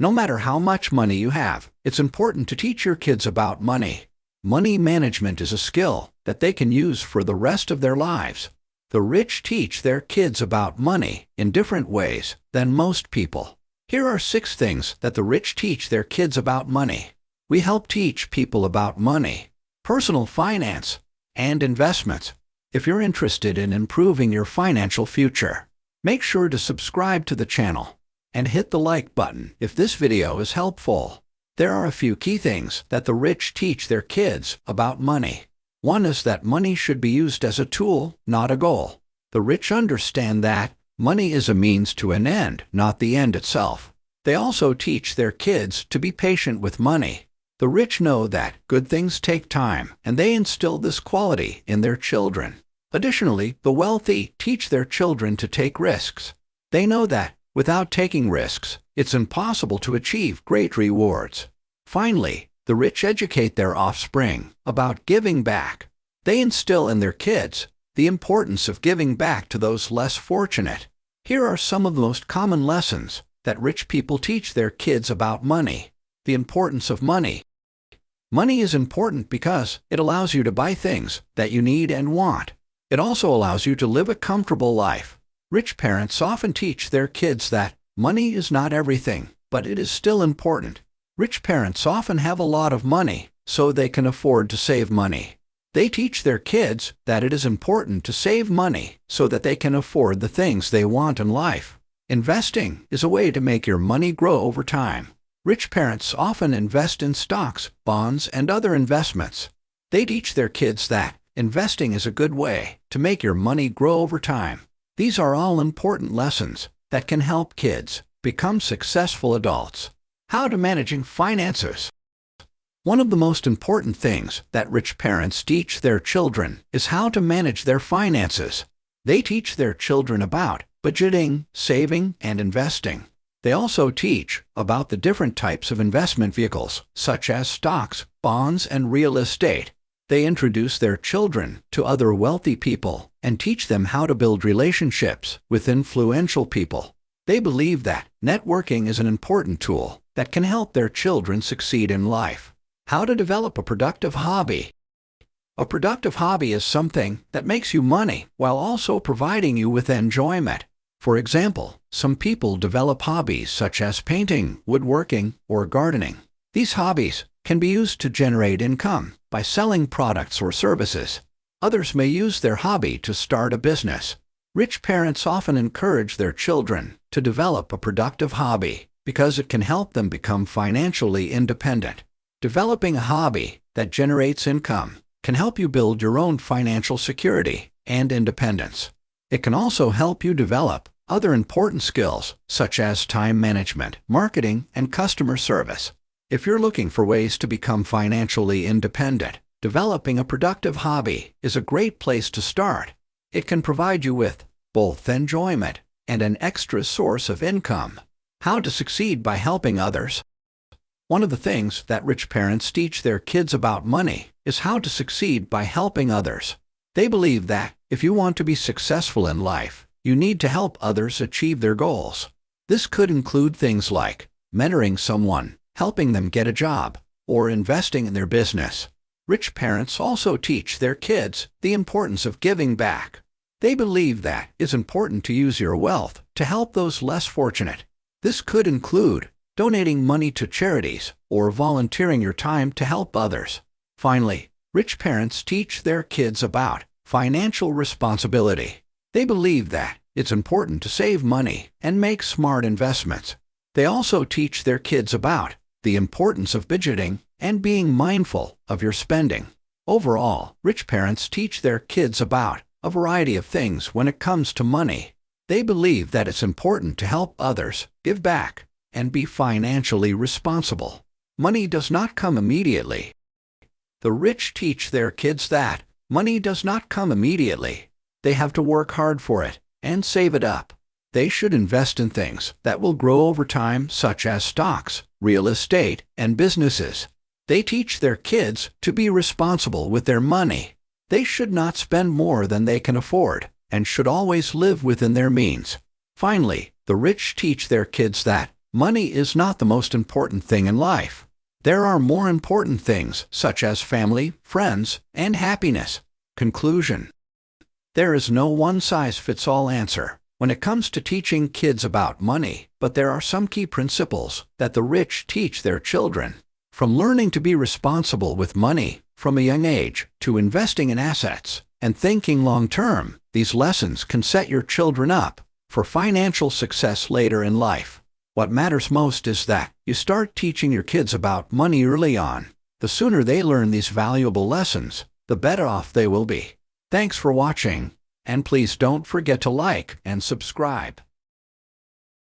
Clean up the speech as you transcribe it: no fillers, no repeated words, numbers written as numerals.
No matter how much money you have, it's important to teach your kids about money. Money management is a skill that they can use for the rest of their lives. The rich teach their kids about money in different ways than most people. Here are 6 things that the rich teach their kids about money. We help teach people about money, personal finance, and investments. If you're interested in improving your financial future, make sure to subscribe to the channel and hit the like button if this video is helpful. There are a few key things that the rich teach their kids about money. One is that money should be used as a tool, not a goal. The rich understand that money is a means to an end, not the end itself. They also teach their kids to be patient with money. The rich know that good things take time, and they instill this quality in their children. Additionally, the wealthy teach their children to take risks. They know that without taking risks, it's impossible to achieve great rewards. Finally, the rich educate their offspring about giving back. They instill in their kids the importance of giving back to those less fortunate. Here are some of the most common lessons that rich people teach their kids about money. The importance of money. Money is important because it allows you to buy things that you need and want. It also allows you to live a comfortable life. Rich parents often teach their kids that money is not everything, but it is still important. Rich parents often have a lot of money, so they can afford to save money. They teach their kids that it is important to save money so that they can afford the things they want in life. Investing is a way to make your money grow over time. Rich parents often invest in stocks, bonds, and other investments. They teach their kids that investing is a good way to make your money grow over time. These are all important lessons that can help kids become successful adults. How to managing finances. One of the most important things that rich parents teach their children is how to manage their finances. They teach their children about budgeting, saving, and investing. They also teach about the different types of investment vehicles, such as stocks, bonds, and real estate. They introduce their children to other wealthy people and teach them how to build relationships with influential people. They believe that networking is an important tool that can help their children succeed in life. How to develop a productive hobby. A productive hobby is something that makes you money while also providing you with enjoyment. For example, some people develop hobbies such as painting, woodworking, or gardening. These hobbies can be used to generate income by selling products or services. Others may use their hobby to start a business. Rich parents often encourage their children to develop a productive hobby because it can help them become financially independent. Developing a hobby that generates income can help you build your own financial security and independence. It can also help you develop other important skills such as time management, marketing, and customer service. If you're looking for ways to become financially independent, developing a productive hobby is a great place to start. It can provide you with both enjoyment and an extra source of income. How to succeed by helping others. One of the things that rich parents teach their kids about money is how to succeed by helping others. They believe that if you want to be successful in life, you need to help others achieve their goals. This could include things like mentoring someone, helping them get a job, or investing in their business. Rich parents also teach their kids the importance of giving back. They believe that it's important to use your wealth to help those less fortunate. This could include donating money to charities or volunteering your time to help others. Finally, rich parents teach their kids about financial responsibility. They believe that it's important to save money and make smart investments. They also teach their kids about the importance of budgeting and being mindful of your spending. Overall, rich parents teach their kids about a variety of things when it comes to money. They believe that it's important to help others, give back, and be financially responsible. Money does not come immediately. The rich teach their kids that money does not come immediately. They have to work hard for it and save it up. They should invest in things that will grow over time, such as stocks, real estate, and businesses. They teach their kids to be responsible with their money. They should not spend more than they can afford and should always live within their means. Finally, the rich teach their kids that Money is not the most important thing in life. There are more important things, such as family, friends, and happiness. Conclusion. There is no one-size-fits-all answer when it comes to teaching kids about money, but there are some key principles that the rich teach their children. From learning to be responsible with money from a young age to investing in assets and thinking long-term, these lessons can set your children up for financial success later in life. What matters most is that you start teaching your kids about money early on. The sooner they learn these valuable lessons, the better off they will be. Thanks for watching, and please don't forget to like and subscribe.